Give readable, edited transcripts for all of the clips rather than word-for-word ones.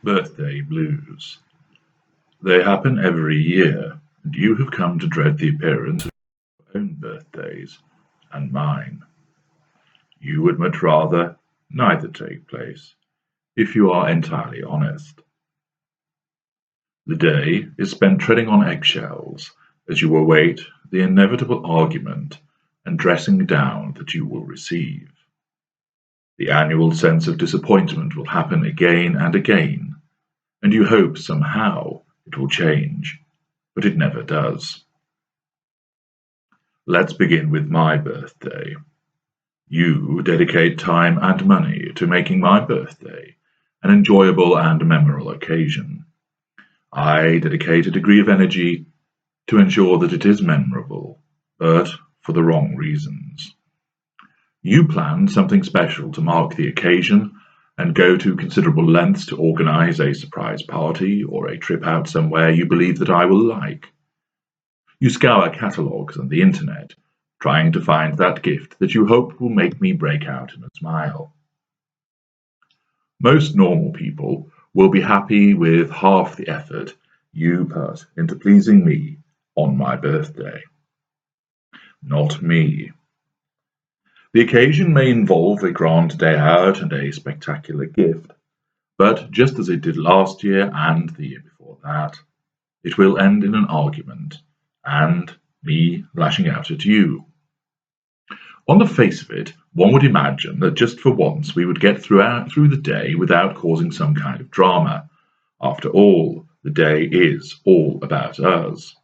Birthday blues. They happen every year, and you have come to dread the appearance of your own birthdays and mine. You would much rather neither take place, if you are entirely honest. The day is spent treading on eggshells as you await the inevitable argument and dressing down that you will receive. The annual sense of disappointment will happen again and again, and you hope somehow it will change, but it never does. Let's begin with my birthday. You dedicate time and money to making my birthday an enjoyable and memorable occasion. I dedicate a degree of energy to ensure that it is memorable, but for the wrong reasons. You plan something special to mark the occasion and go to considerable lengths to organize a surprise party or a trip out somewhere you believe that I will like. You scour catalogues and the internet, trying to find that gift that you hope will make me break out in a smile. Most normal people will be happy with half the effort you put into pleasing me on my birthday. Not me. The occasion may involve a grand day out and a spectacular gift, but just as it did last year and the year before that, it will end in an argument and me lashing out at you. On the face of it, one would imagine that just for once we would get through the day without causing some kind of drama. After all, the day is all about us.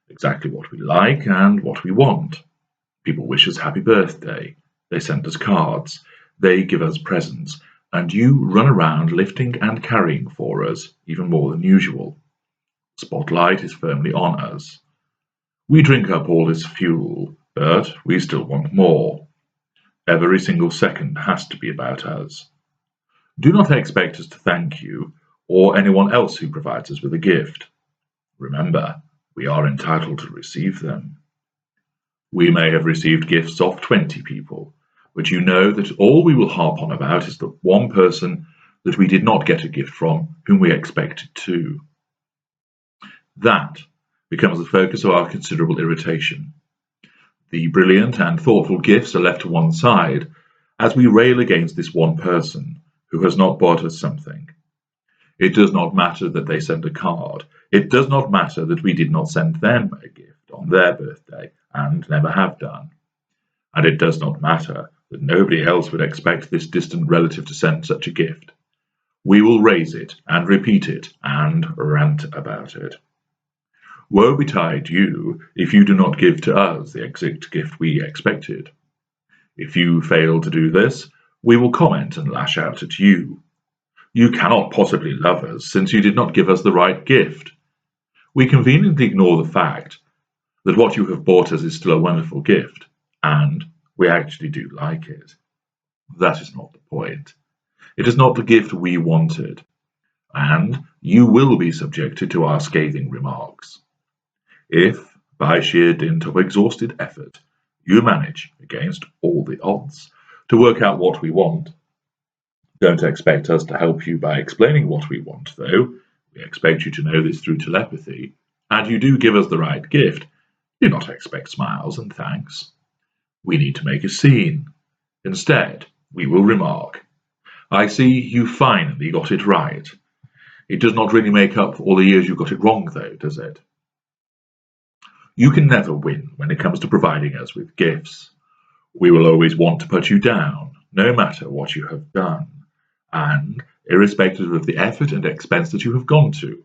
Exactly what we like and what we want. People wish us happy birthday, they send us cards, they give us presents, and you run around lifting and carrying for us even more than usual. The spotlight is firmly on us. We drink up all this fuel, but we still want more. Every single second has to be about us. Do not expect us to thank you or anyone else who provides us with a gift. Remember, we are entitled to receive them. We may have received gifts off 20 people, but you know that all we will harp on about is the one person that we did not get a gift from whom we expected to. That becomes the focus of our considerable irritation. The brilliant and thoughtful gifts are left to one side as we rail against this one person who has not bought us something. It does not matter that they sent a card. It does not matter that we did not send them a gift on their birthday and never have done. And it does not matter that nobody else would expect this distant relative to send such a gift. We will raise it and repeat it and rant about it. Woe betide you if you do not give to us the exact gift we expected. If you fail to do this, we will comment and lash out at you. You cannot possibly love us, since you did not give us the right gift. We conveniently ignore the fact that what you have bought us is still a wonderful gift, and we actually do like it. That is not the point. It is not the gift we wanted, and you will be subjected to our scathing remarks. If, by sheer dint of exhausted effort, you manage, against all the odds, to work out what we want, don't expect us to help you by explaining what we want, though. We expect you to know this through telepathy, and you do give us the right gift. Do not expect smiles and thanks. We need to make a scene. Instead, we will remark, I see you finally got it right. It does not really make up for all the years you got it wrong, though, does it? You can never win when it comes to providing us with gifts. We will always want to put you down, no matter what you have done, and irrespective of the effort and expense that you have gone to.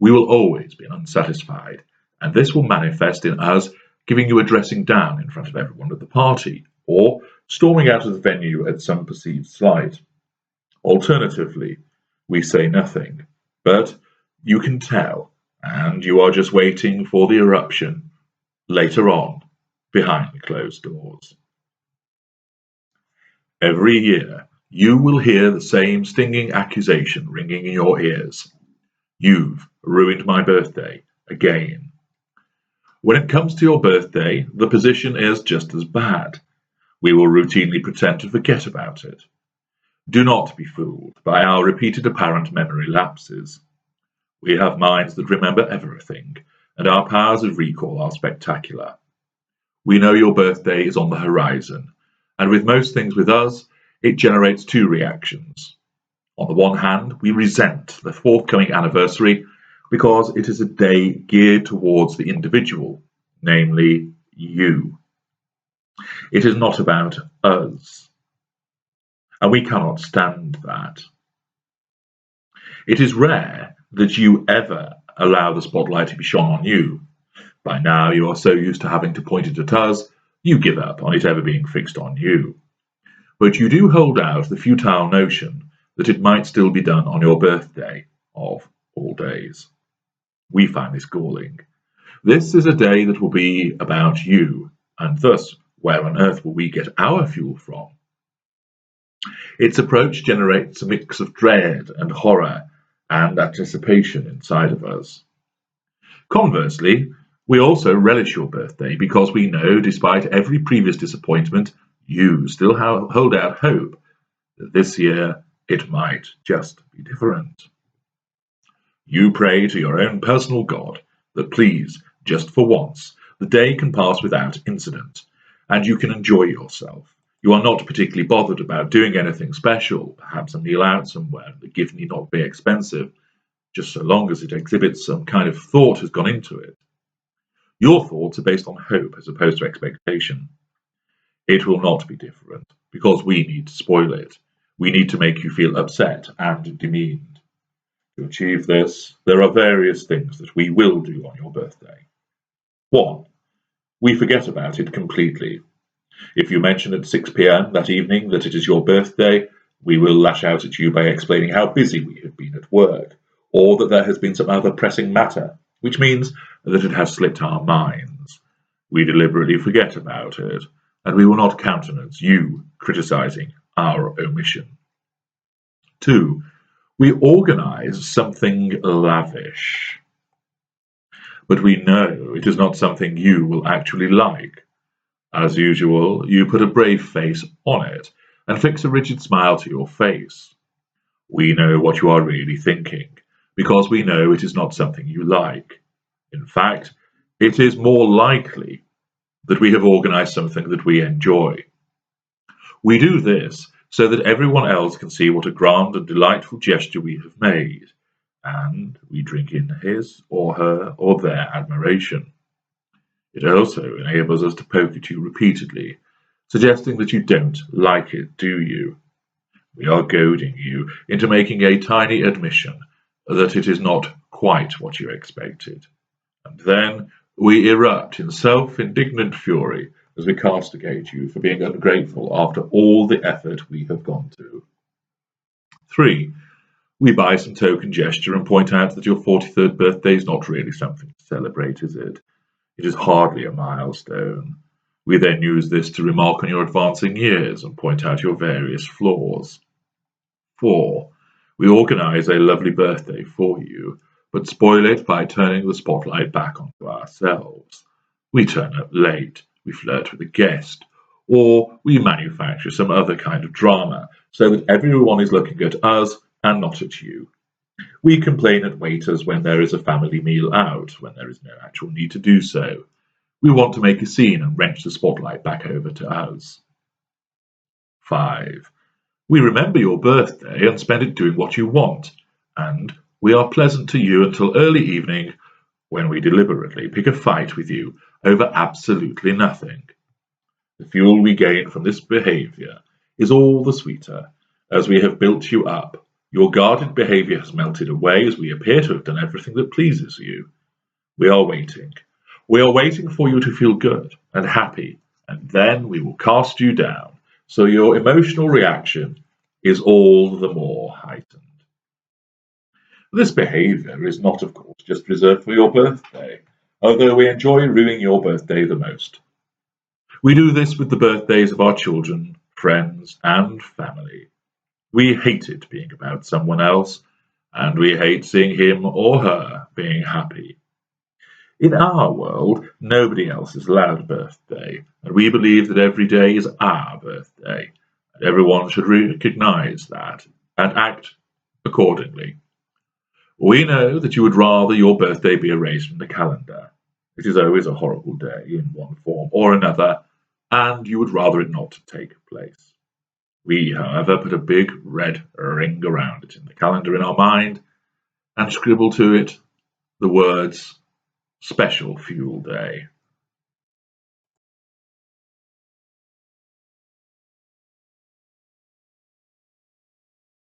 We will always be unsatisfied, and this will manifest in us giving you a dressing down in front of everyone at the party, or storming out of the venue at some perceived slight. Alternatively, we say nothing, but you can tell, and you are just waiting for the eruption later on, behind the closed doors. Every year, you will hear the same stinging accusation ringing in your ears. You've ruined my birthday again. When it comes to your birthday, the position is just as bad. We will routinely pretend to forget about it. Do not be fooled by our repeated apparent memory lapses. We have minds that remember everything, and our powers of recall are spectacular. We know your birthday is on the horizon, and with most things with us, it generates two reactions. On the one hand, we resent the forthcoming anniversary because it is a day geared towards the individual, namely you. It is not about us, and we cannot stand that. It is rare that you ever allow the spotlight to be shone on you. By now, you are so used to having to point it at us, you give up on it ever being fixed on you. But you do hold out the futile notion that it might still be done on your birthday, of all days. We find this galling. This is a day that will be about you, and thus, where on earth will we get our fuel from? Its approach generates a mix of dread and horror and anticipation inside of us. Conversely, we also relish your birthday because we know, despite every previous disappointment, you still hold out hope that this year it might just be different. You pray to your own personal God that please, just for once, the day can pass without incident, and you can enjoy yourself. You are not particularly bothered about doing anything special, perhaps a meal out somewhere. The gift need not be expensive, just so long as it exhibits some kind of thought has gone into it. Your thoughts are based on hope as opposed to expectation. It will not be different, because we need to spoil it. We need to make you feel upset and demeaned. To achieve this, there are various things that we will do on your birthday. 1. We forget about it completely. If you mention at 6 p.m. that evening that it is your birthday, we will lash out at you by explaining how busy we have been at work, or that there has been some other pressing matter, which means that it has slipped our minds. We deliberately forget about it, and we will not countenance you criticizing our omission. 2. We organize something lavish, but we know it is not something you will actually like. As usual, you put a brave face on it and fix a rigid smile to your face. We know what you are really thinking, because we know it is not something you like. In fact, it is more likely that we have organized something that we enjoy. We do this so that everyone else can see what a grand and delightful gesture we have made, and we drink in his or her or their admiration. It also enables us to poke at you repeatedly, suggesting that you don't like it, do you? We are goading you into making a tiny admission that it is not quite what you expected. And then we erupt in self-indignant fury as we castigate you for being ungrateful after all the effort we have gone to. 3. We buy some token gesture and point out that your 43rd birthday is not really something to celebrate, is it? It is hardly a milestone. We then use this to remark on your advancing years and point out your various flaws. 4. We organize a lovely birthday for you, but spoil it by turning the spotlight back onto ourselves. We turn up late, we flirt with a guest, or we manufacture some other kind of drama so that everyone is looking at us and not at you. We complain at waiters when there is a family meal out, when there is no actual need to do so. We want to make a scene and wrench the spotlight back over to us. 5. We remember your birthday and spend it doing what you want, and we are pleasant to you until early evening, when we deliberately pick a fight with you over absolutely nothing. The fuel we gain from this behavior is all the sweeter, as we have built you up. Your guarded behavior has melted away as we appear to have done everything that pleases you. We are waiting. We are waiting for you to feel good and happy, and then we will cast you down, so your emotional reaction is all the more heightened. This behavior is not, of course, just reserved for your birthday, although we enjoy ruining your birthday the most. We do this with the birthdays of our children, friends, and family. We hate it being about someone else, and we hate seeing him or her being happy. In our world, nobody else is allowed a birthday, and we believe that every day is our birthday, Everyone should recognise that and act accordingly. We know that you would rather your birthday be erased from the calendar. It is always a horrible day in one form or another, and you would rather it not take place. We, however, put a big red ring around it in the calendar in our mind and scribble to it the words Special Fuel Day.